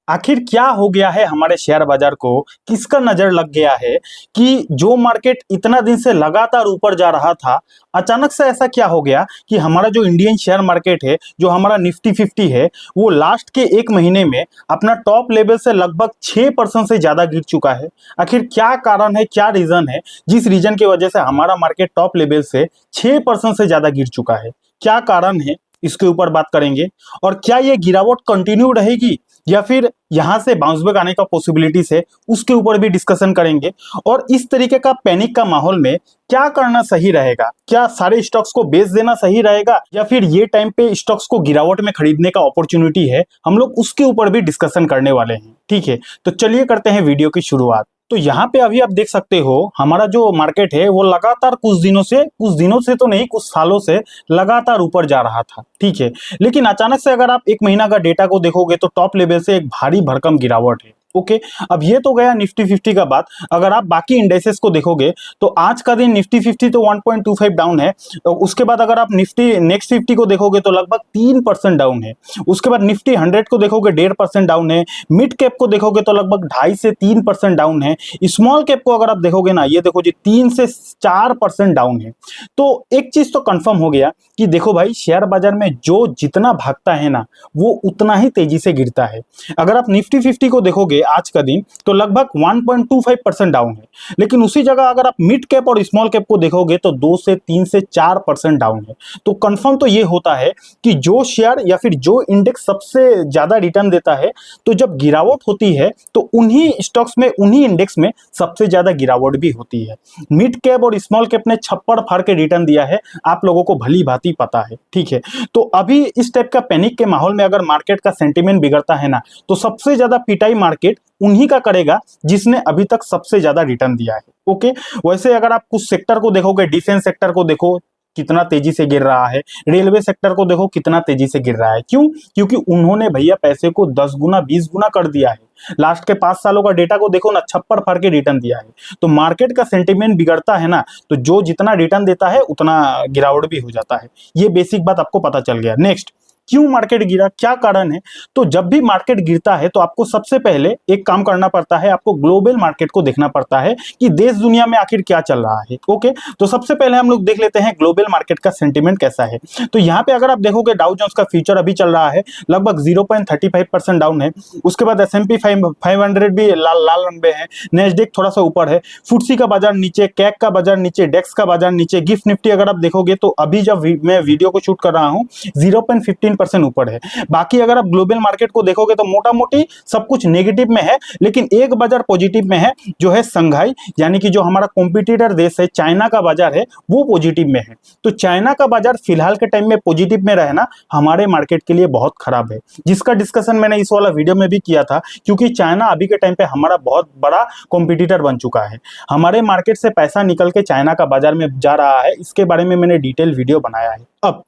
आखिर क्या हो गया है हमारे शेयर बाजार को, किसका नजर लग गया है कि जो मार्केट इतना दिन से लगातार ऊपर जा रहा था, अचानक से ऐसा क्या हो गया कि हमारा जो इंडियन शेयर मार्केट है, जो हमारा निफ्टी 50 है, वो लास्ट के एक महीने में अपना टॉप लेवल से लगभग 6% से ज्यादा गिर चुका है। आखिर क्या कारण है, क्या रीजन है जिस रीजन की वजह से हमारा मार्केट टॉप लेवल से 6% से ज्यादा गिर चुका है? क्या कारण है, इसके ऊपर बात करेंगे। और क्या ये गिरावट कंटिन्यू रहेगी या फिर यहां से बाउंस बैक आने का पॉसिबिलिटीज है, उसके ऊपर भी डिस्कशन करेंगे। और इस तरीके का पैनिक का माहौल में क्या करना सही रहेगा, क्या सारे स्टॉक्स को बेच देना सही रहेगा या फिर ये टाइम पे स्टॉक्स को गिरावट में खरीदने का अपॉर्चुनिटी है, हम लोग उसके ऊपर भी डिस्कशन करने वाले हैं। ठीक है, तो चलिए करते हैं वीडियो की शुरुआत। तो यहाँ पे अभी आप देख सकते हो हमारा जो मार्केट है वो लगातार कुछ दिनों से तो नहीं, कुछ सालों से लगातार ऊपर जा रहा था। ठीक है, लेकिन अचानक से अगर आप एक महीना का डेटा को देखोगे तो टॉप लेवल से एक भारी भरकम गिरावट है। ओके, अब ये तो गया निफ्टी 50 का बात। अगर आप बाकी इंडेक्सेस को देखोगे तो आज का दिन निफ्टी 50 तो 1.25 डाउन है। उसके बाद अगर आप निफ्टी नेक्स्ट 50 को देखोगे तो लगभग 3% डाउन है। उसके बाद निफ्टी 100 को देखोगे 1.5% डाउन है। मिड कैप को देखोगे तो लगभग 2.5 से 3% डाउन है। स्मॉल कैप को अगर आप देखोगे ना, ये देखो जी 3 से 4% डाउन है। तो एक चीज तो कंफर्म हो गया कि देखो भाई, शेयर बाजार में जो जितना भागता है ना, वो उतना ही तेजी से गिरता है। अगर आप निफ्टी 50 को देखोगे आज का दिन तो लगभग 1.25% डाउन है, लेकिन उसी जगह अगर आप मिड कैप और स्मॉल कैप को देखोगे तो 2 से 3 से 4% डाउन है। तो कंफर्म तो ये होता है कि जो शेयर या फिर जो इंडेक्स सबसे ज्यादा रिटर्न देता है, तो जब गिरावट होती है तो उन्हीं स्टॉक्स में, उन्हीं इंडेक्स में सबसे ज्यादा गिरावट भी होती है। मिड कैप और स्मॉल कैप ने छप्पड़ फाड़ के रिटर्न दिया है, आप लोगों को भली भांति पता है। ठीक है, तो अभी इस टाइप का पैनिक के माहौल में अगर मार्केट का सेंटीमेंट बिगड़ता है ना, तो सबसे ज्यादा पिटाई मार्केट उन्हीं का करेगा जिसने अभी तक सबसे ज्यादा रिटर्न दिया है। ओके, वैसे अगर आप कुछ सेक्टर को देखोगे, डिफेंस सेक्टर को देखो कितना तेजी से गिर रहा है, रेलवे सेक्टर को देखो कितना तेजी से गिर रहा है। क्यों? क्योंकि उन्होंने भैया पैसे को 10 गुना 20 गुना कर दिया है। लास्ट के 5 सालों का डेटा को देखो ना, छप्पर फाड़ के रिटर्न दिया है। तो मार्केट का सेंटीमेंट बिगड़ता है ना, तो जो जितना रिटर्न देता है उतना गिरावट भी हो जाता है। ये बेसिक बात आपको पता चल गया। नेक्स्ट, क्यों मार्केट गिरा, क्या कारण है? तो जब भी मार्केट गिरता है तो आपको सबसे पहले एक काम करना पड़ता है, आपको ग्लोबल मार्केट को देखना पड़ता है कि देश दुनिया में आखिर क्या चल रहा है। ओके, तो सबसे पहले हम लोग देख लेते हैं ग्लोबल मार्केट का सेंटीमेंट कैसा है। तो यहाँ पे अगर आप देखोगे डाउ जोन्स का फ्यूचर अभी चल रहा है लगभग 0.35% डाउन है। उसके बाद S&P 500 भी लाल रंग में है। नेस्डेक थोड़ा सा ऊपर है। फुटसी का बाजार नीचे, कैक का बाजार नीचे, डेक्स का बाजार नीचे। गिफ्ट निफ्टी अगर आप देखोगे तो अभी जब मैं वीडियो को शूट कर रहा हूँ 0.15% ऊपर है। बाकी अगर आप ग्लोबल मार्केट को देखोगे तो मोटा मोटी सब कुछ नेगेटिव में है, लेकिन एक बाजार पॉजिटिव में है, जो है संघाई, यानी कि जो हमारा कॉम्पिटिटर देश है चाइना का बाजार है, वो पॉजिटिव में है। तो चाइना का बाजार फिलहाल के टाइम में पॉजिटिव में रहना हमारे मार्केट के लिए बहुत खराब है, जिसका डिस्कशन मैंने इस वाला वीडियो में भी किया था। क्योंकि चाइना अभी के टाइम पे हमारा बहुत बड़ा कॉम्पिटिटर बन चुका है। हमारे मार्केट से पैसा निकल के चाइना का बाजार में जा रहा है, इसके बारे में मैंने डिटेल वीडियो बनाया है। अब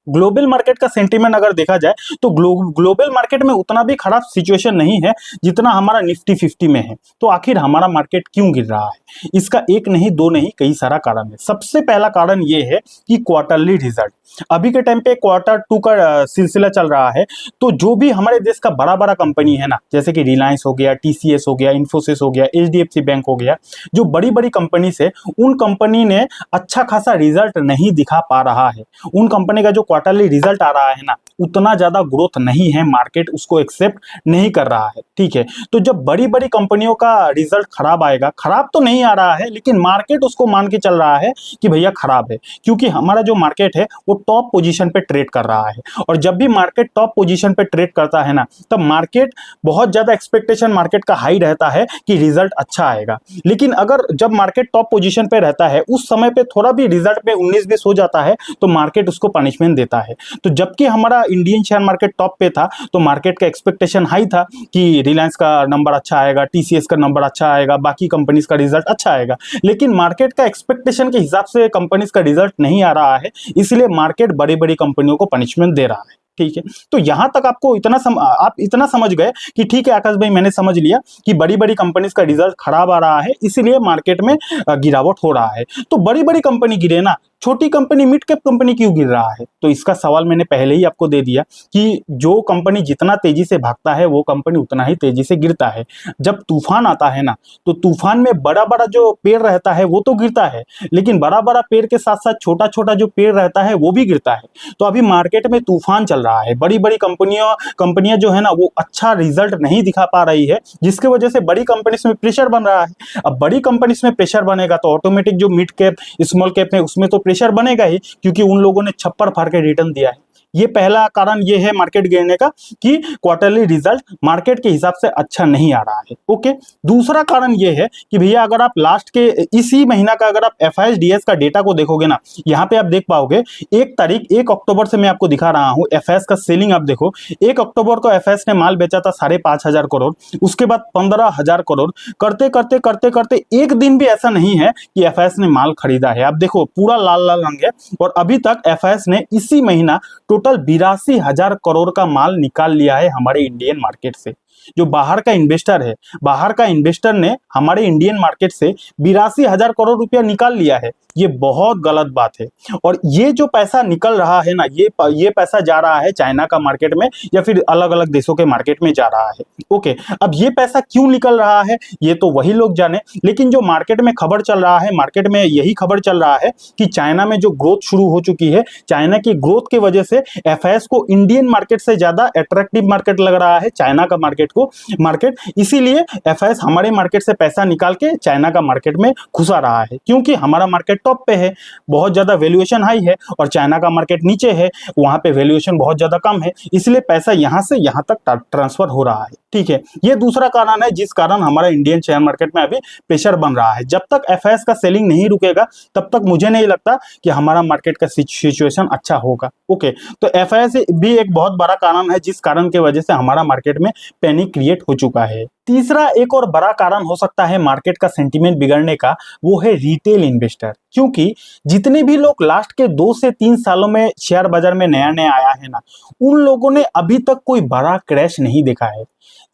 ग्लोबल मार्केट का सेंटीमेंट अगर देखा जाए तो ग्लोबल मार्केट में उतना भी खराब सिचुएशन नहीं है जितना हमारा निफ्टी 50 में है। तो आखिर हमारा मार्केट क्यों गिर रहा है? इसका एक नहीं, दो नहीं, कई सारा कारण है। सबसे पहला कारण ये है कि क्वार्टरली रिजल्ट। अभी के टाइम पे Q2 का सिलसिला चल रहा है। तो जो भी हमारे देश का बड़ा बड़ा कंपनी है ना, जैसे कि रिलायंस हो गया, TCS हो गया, इन्फोसिस हो गया, HDFC बैंक हो गया, जो बड़ी बड़ी कंपनी से, उन कंपनी ने अच्छा खासा रिजल्ट नहीं दिखा पा रहा है। उन कंपनी का जो क्वार्टरली रिजल्ट आ रहा है ना, उतना ज्यादा ग्रोथ नहीं है, मार्केट उसको एक्सेप्ट नहीं कर रहा है। ठीक है, तो जब बड़ी बड़ी कंपनियों का रिजल्ट खराब आएगा, खराब तो नहीं आ रहा है लेकिन मार्केट उसको मान के चल रहा है कि भैया खराब है, क्योंकि हमारा जो मार्केट है वो टॉप पोजीशन पे ट्रेड कर रहा है। और जब भी मार्केट टॉप पोजीशन पे ट्रेड करता है ना, तब मार्केट बहुत ज्यादा एक्सपेक्टेशन मार्केट का हाई रहता है कि रिजल्ट अच्छा आएगा। लेकिन अगर जब मार्केट टॉप पोजीशन पे रहता है, उस समय पे थोड़ा भी रिजल्ट में 19-20 हो जाता है तो मार्केट उसको पनिशमेंट देता है। तो जबकि हमारा इंडियन शेयर मार्केट टॉप पे था तो मार्केट का एक्सपेक्टेशन हाई था कि रिलायंस का नंबर अच्छा आएगा, TCS का नंबर अच्छा आएगा, बाकी कंपनीज का रिजल्ट अच्छा आएगा। लेकिन मार्केट का एक्सपेक्टेशन के हिसाब से कंपनीज का रिजल्ट नहीं आ रहा है, इसलिए मार्केट बड़ी बड़ी कंपनियों को पनिशमेंट दे रहा है। ठीक है, तो यहां तक आपको आप इतना समझ गए कि ठीक है आकाश भाई, मैंने समझ लिया कि बड़ी बड़ी कंपनीज का रिजल्ट खराब आ रहा है, इसीलिए मार्केट में गिरावट हो रहा है। तो बड़ी बड़ी कंपनी गिरे ना, छोटी कंपनी, मिड कैप कंपनी क्यों गिर रहा है? तो इसका सवाल मैंने पहले ही आपको दे दिया कि जो कंपनी जितना तेजी से भागता है वो कंपनी उतना ही तेजी से गिरता है। जब तूफान आता है ना, तो तूफान में बड़ा बड़ा जो पेड़ रहता है वो तो गिरता है, लेकिन बड़ा बड़ा पेड़ के साथ साथ छोटा छोटा जो पेड़ रहता है वो भी गिरता है। तो अभी मार्केट में तूफान चल रहा है, बड़ी बड़ी कंपनियां जो है ना वो अच्छा रिजल्ट नहीं दिखा पा रही है, जिसकी वजह से बड़ी कंपनीज में प्रेशर बन रहा है। अब बड़ी कंपनीज में प्रेशर बनेगा तो ऑटोमेटिक जो मिड कैप स्मॉल कैप में उसमें तो प्रेशर बनेगा ही, क्योंकि उन लोगों ने छप्पर फाड़ के रिटर्न दिया है। ये पहला कारण ये है मार्केट गिरने का कि क्वार्टरली रिजल्ट मार्केट के हिसाब से अच्छा नहीं आ रहा है। ओके, दूसरा कारण ये है कि भैया अगर आप लास्ट के इसी महीना का अगर आप एफआईएस का डेटा को देखोगे ना, यहाँ पे आप देख पाओगे 1 अक्टूबर से मैं आपको दिखा रहा हूँ एफआईएस का सेलिंग। आप देखो 1 अक्टूबर को एफआईएस ने माल बेचा था 5,500 करोड़, उसके बाद 15,000 करोड़, करते करते करते करते एक दिन भी ऐसा नहीं है कि एफआईएस ने माल खरीदा है। आप देखो पूरा लाल लाल रंग है, और अभी तक एफआईएस ने इसी महीना टोटल 82,000 करोड़ का माल निकाल लिया है हमारे इंडियन मार्केट से। जो बाहर का इन्वेस्टर है, बाहर का इन्वेस्टर ने हमारे इंडियन मार्केट से 82,000 करोड़ रुपया निकाल लिया है। ये बहुत गलत बात है। और ये जो पैसा निकल रहा है ना, ये पैसा जा रहा है चाइना का मार्केट में या फिर अलग अलग देशों के मार्केट में जा रहा है। ओके, अब ये पैसा क्यों निकल रहा है ये तो वही लोग जाने, लेकिन जो मार्केट में खबर चल रहा है, मार्केट में यही खबर चल रहा है कि चाइना में जो ग्रोथ शुरू हो चुकी है, चाइना की ग्रोथ की वजह से एफआईएस को इंडियन मार्केट से ज्यादा अट्रैक्टिव मार्केट लग रहा है चाइना का मार्केट, इसीलिए एफआईएस हमारे मार्केट से पैसा निकाल के चाइना का मार्केट में घुसा रहा है, क्योंकि हमारा मार्केट टॉप पे है, बहुत ज्यादा वैल्यूएशन हाई है, और चाइना का मार्केट नीचे है, वहां पे वैल्यूएशन बहुत ज्यादा कम है, इसलिए पैसा यहां से यहां तक ट्रांसफर हो रहा है। ठीक है, ये दूसरा कारण है जिस कारण हमारा इंडियन शेयर मार्केट में अभी प्रेशर बन रहा है। जब तक एफआईएस का सेलिंग नहीं रुकेगा तब तक मुझे नहीं लगता कि हमारा मार्केट का सिचुएशन अच्छा होगा। ओके, तो एफआईएस भी एक बहुत बड़ा कारण है जिस कारण की वजह से हमारा मार्केट में पैनिक क्रिएट हो चुका है। तीसरा एक और बड़ा कारण हो सकता है मार्केट का सेंटीमेंट बिगड़ने का, वो है रिटेल इन्वेस्टर। क्योंकि जितने भी लोग लास्ट के 2 से 3 सालों में शेयर बाजार में नया नया आया है ना, उन लोगों ने अभी तक कोई बड़ा क्रैश नहीं देखा है।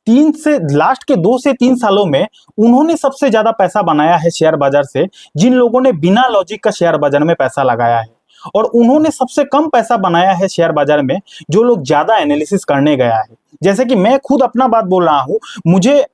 लास्ट के 2 से 3 सालों में उन्होंने सबसे ज्यादा पैसा बनाया है शेयर बाजार से जिन लोगों ने बिना लॉजिक का शेयर बाजार में पैसा लगाया है, और उन्होंने सबसे कम पैसा बनाया है शेयर बाजार में जो लोग ज्यादा एनालिसिस करने गया है। जैसे कि मैं खुद अपना बात बोल रहा हूं,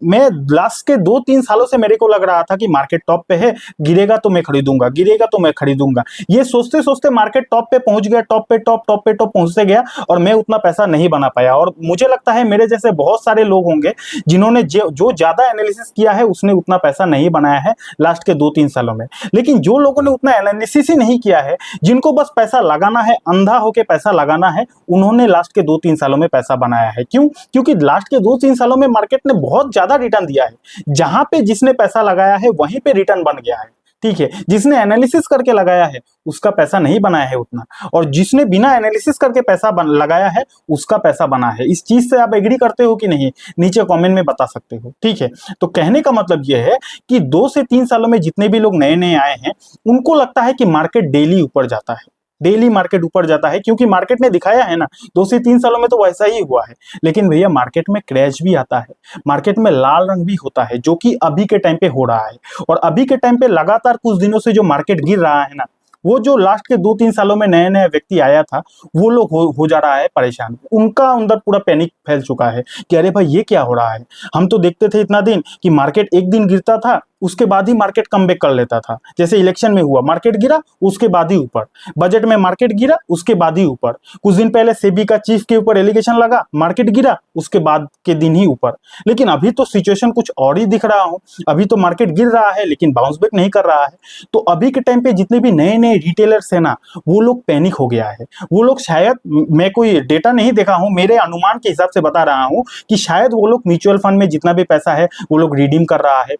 मैं लास्ट के 2-3 सालों से मेरे को लग रहा था कि मार्केट टॉप पे है, गिरेगा तो मैं खरीदूंगा, गिरेगा तो मैं खरीदूंगा। ये सोचते सोचते मार्केट टॉप पे पहुंच गया, टॉप पे टॉप पहुंचते गया, और मैं उतना पैसा नहीं बना पाया। और मुझे लगता है मेरे जैसे बहुत सारे लोग होंगे जिन्होंने जो ज्यादा एनालिसिस किया है उसने उतना पैसा नहीं बनाया है लास्ट के 2-3 सालों में। लेकिन जो लोगों ने उतना एनालिसिस ही नहीं किया है, जिनको बस पैसा लगाना है, अंधा होके पैसा लगाना है, उन्होंने लास्ट के 2-3 सालों में पैसा बनाया है। क्यों? क्योंकि लास्ट के 2-3 सालों में मार्केट ने बहुत ज्यादा रिटर्न दिया है। जहां पे जिसने पैसा लगाया है वहीं पे रिटर्न बन गया है। ठीक है, जिसने एनालिसिस करके लगाया है उसका पैसा नहीं बनाया है उतना, और जिसने बिना एनालिसिस करके पैसा लगाया है उसका पैसा बना है। इस चीज से आप एग्री करते हो कि नहीं? नीचे कमेंट में बता सकते हो। ठीक है, तो कहने का मतलब यह है कि 2 से 3 सालों में जितने भी लोग नए नए आए हैं उनको लगता है कि मार्केट डेली ऊपर जाता है, डेली मार्केट ऊपर जाता है, क्योंकि मार्केट ने दिखाया है ना 2 से 3 सालों में तो वैसा ही हुआ है। लेकिन भैया मार्केट में क्रैश भी आता है, मार्केट में लाल रंग भी होता है, जो कि अभी के टाइम पे हो रहा है। और अभी के टाइम पे लगातार कुछ दिनों से जो मार्केट गिर रहा है ना, वो जो लास्ट के 2-3 सालों में नए नए व्यक्ति आया था वो लोग हो जा रहा है परेशान। उनका अंदर पूरा पैनिक फैल चुका है कि अरे भाई ये क्या हो रहा है। हम तो देखते थे इतना दिन कि मार्केट एक दिन गिरता था उसके बाद ही मार्केट कमबैक कर लेता था। जैसे इलेक्शन में हुआ, मार्केट गिरा उसके बाद ही ऊपर, बजट में मार्केट गिरा उसके बाद ही ऊपर, कुछ दिन पहले सेबी का चीफ के ऊपर एलिगेशन लगा, मार्केट गिरा उसके बाद के दिन ही ऊपर। लेकिन अभी तो सिचुएशन कुछ और ही दिख रहा हो, अभी तो मार्केट गिर रहा है लेकिन बाउंस बैक नहीं कर रहा है। तो अभी के टाइम पे जितने भी नए नए रिटेलर्स है ना, वो लोग पैनिक हो गया है। वो लोग शायद, मैं कोई डेटा नहीं देखा हूं, मेरे अनुमान के हिसाब से बता रहा हूं कि शायद वो लोग म्यूचुअल फंड में जितना भी पैसा है वो लोग रिडीम कर रहा है,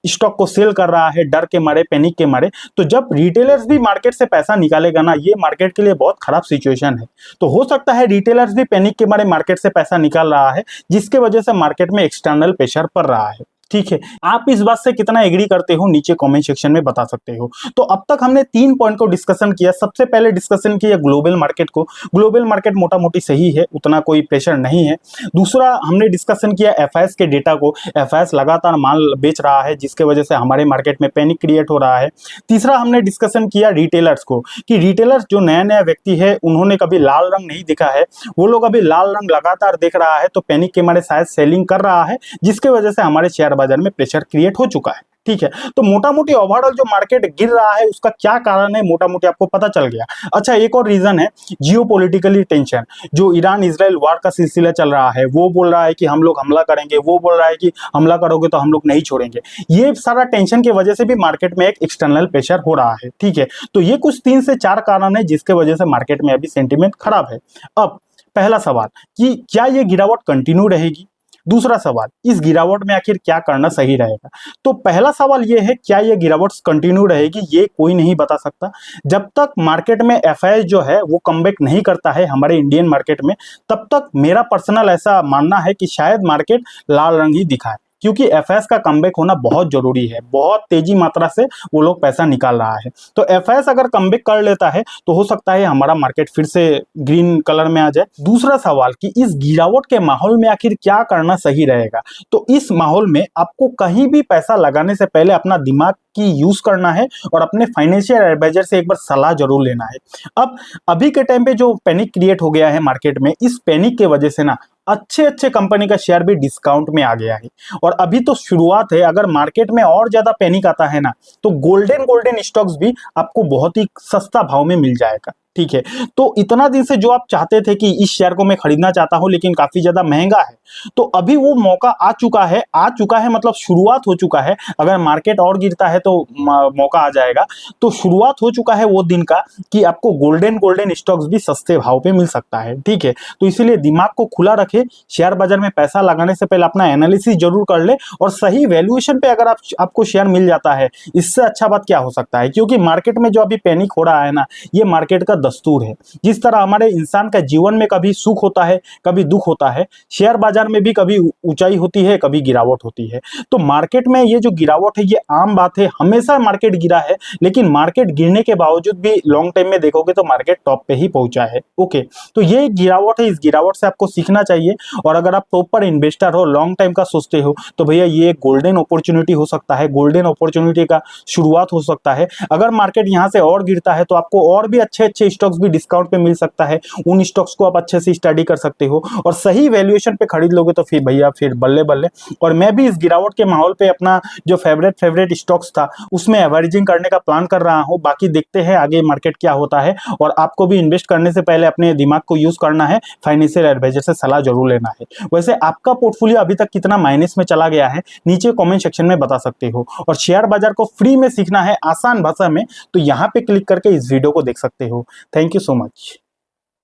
स्टॉक को सेल कर रहा है डर के मारे, पैनिक के मारे। तो जब रिटेलर्स भी मार्केट से पैसा निकालेगा ना, ये मार्केट के लिए बहुत खराब सिचुएशन है। तो हो सकता है रिटेलर्स भी पैनिक के मारे मार्केट से पैसा निकाल रहा है, जिसके वजह से मार्केट में एक्सटर्नल प्रेशर पड़ रहा है। ठीक है, आप इस बात से कितना एग्री करते हो नीचे कमेंट सेक्शन में बता सकते हो। तो अब तक हमने 3 पॉइंट को डिस्कशन किया। सबसे पहले डिस्कशन किया ग्लोबल मार्केट को। ग्लोबल मार्केट मोटा मोटी सही है, उतना कोई प्रेशर नहीं है। दूसरा हमने डिस्कशन किया एफआईएस के डेटा को। एफआईएस लगातार माल बेच रहा है जिसके वजह से हमारे मार्केट में पैनिक क्रिएट हो रहा है। तीसरा हमने डिस्कशन किया रिटेलर्स को, कि रिटेलर्स जो नया नया व्यक्ति है उन्होंने कभी लाल रंग नहीं देखा है, वो लोग अभी लाल रंग लगातार देख रहा है तो पैनिक के मारे शायद सेलिंग कर रहा है जिसके वजह से हमारे शेयर बाजार में प्रेशर क्रिएट हो चुका है। ठीक है, तो मोटा मोटी ओवरऑल जो मार्केट गिर रहा है उसका क्या कारण है मोटा मोटी आपको पता चल गया। अच्छा, एक और रीजन है जियोपॉलिटिकली टेंशन। जो ईरान इजराइल वार का सिलसिला चल रहा है, वो बोल रहा है कि हम लोग हमला करेंगे, वो बोल रहा है कि हमला करोगे तो हम लोग नहीं छोड़ेंगे। ये सारा टेंशन की वजह से भी मार्केट में एक एक्सटर्नल प्रेशर हो रहा है। ठीक है, तो ये कुछ 3 से 4 कारण है जिसके वजह से मार्केट में अभी सेंटिमेंट खराब है। अब पहला सवाल कि क्या ये गिरावट कंटिन्यू रहेगी। दूसरा सवाल, इस गिरावट में आखिर क्या करना सही रहेगा। तो पहला सवाल ये है, क्या ये गिरावट कंटिन्यू रहेगी, ये कोई नहीं बता सकता। जब तक मार्केट में एफआईएस जो है वो कमबैक नहीं करता है हमारे इंडियन मार्केट में, तब तक मेरा पर्सनल ऐसा मानना है कि शायद मार्केट लाल रंग ही दिखाए, क्योंकि एफआईएस का कमबैक होना बहुत जरूरी है। बहुत तेजी मात्रा से वो लोग पैसा निकाल रहा है, तो एफआईएस अगर कमबैक कर लेता है तो हो सकता है हमारा मार्केट फिर से ग्रीन कलर में आ जाए। दूसरा सवाल कि इस गिरावट के माहौल में आखिर क्या करना सही रहेगा। तो इस माहौल में आपको कहीं भी पैसा लगाने से पहले अपना दिमाग की यूज करना है और अपने फाइनेंशियल एडवाइजर से एक बार सलाह जरूर लेना है। अब अभी के टाइम पे जो पैनिक क्रिएट हो गया है मार्केट में, इस पैनिक के वजह से ना अच्छे अच्छे कंपनी का शेयर भी डिस्काउंट में आ गया है। और अभी तो शुरुआत है, अगर मार्केट में और ज्यादा पैनिक आता है ना तो गोल्डन स्टॉक्स भी आपको बहुत ही सस्ता भाव में मिल जाएगा। ठीक है, तो इतना दिन से जो आप चाहते थे कि इस शेयर को मैं खरीदना चाहता हूं लेकिन काफी ज्यादा महंगा है, तो अभी वो मौका आ चुका है मतलब शुरुआत हो चुका है। अगर मार्केट और गिरता है तो मौका आ जाएगा। तो शुरुआत हो चुका है वो दिन का कि आपको गोल्डन स्टॉक्स भी सस्ते भाव पे मिल सकता है। ठीक है, तो इसीलिए दिमाग को खुला रखे, शेयर बाजार में पैसा लगाने से पहले अपना एनालिसिस जरूर कर ले, और सही वैल्यूएशन पे अगर आपको शेयर मिल जाता है, इससे अच्छा बात क्या हो सकता है। क्योंकि मार्केट में जो अभी पैनिक हो रहा है ना, ये मार्केट का दस्तूर है। जिस तरह हमारे इंसान का जीवन में कभी सुख होता है कभी दुख होता है, शेयर बाजार में भी कभी ऊंचाई होती है कभी गिरावट होती है। तो मार्केट में ये जो गिरावट है ये आम बात है, हमेशा मार्केट गिरा है, लेकिन मार्केट गिरने के बावजूद भी लॉन्ग टाइम में देखोगे तो मार्केट टॉप पे ही पहुंचा है। ओके, तो ये गिरावट है, इस गिरावट से आपको सीखना चाहिए। और अगर आप प्रॉपर इन्वेस्टर हो, लॉन्ग टाइम का सोचते हो, तो भैया ये गोल्डन अपॉर्चुनिटी हो सकता है, गोल्डन अपॉर्चुनिटी का शुरुआत हो सकता है। अगर मार्केट यहाँ से और गिरता है तो आपको और भी अच्छे अच्छे स्टॉक्स भी डिस्काउंट पे मिल सकता है। उन स्टॉक्स को आप अच्छे से स्टडी कर सकते हो और सही वैल्यूएशन पे खरीद लोगे तो फिर भैया फिर बल्ले बल्ले। और मैं भी इस गिरावट के माहौल पे अपना जो फेवरेट स्टॉक्स था उसमें एवरेजिंग करने का प्लान कर रहा हूं। बाकी देखते हैं आगे मार्केट क्या होता है। और आपको भी इन्वेस्ट करने से पहले अपने दिमाग को यूज करना है, फाइनेंशियल एडवाइजर से सलाह जरूर लेना है। वैसे आपका पोर्टफोलियो अभी तक कितना माइनस में चला गया है नीचे कमेंट सेक्शन में बता सकते हो। और शेयर बाजार को फ्री में सीखना है आसान भाषा में, तो यहाँ पे क्लिक करके इस वीडियो को देख सकते हो। Thank you so much.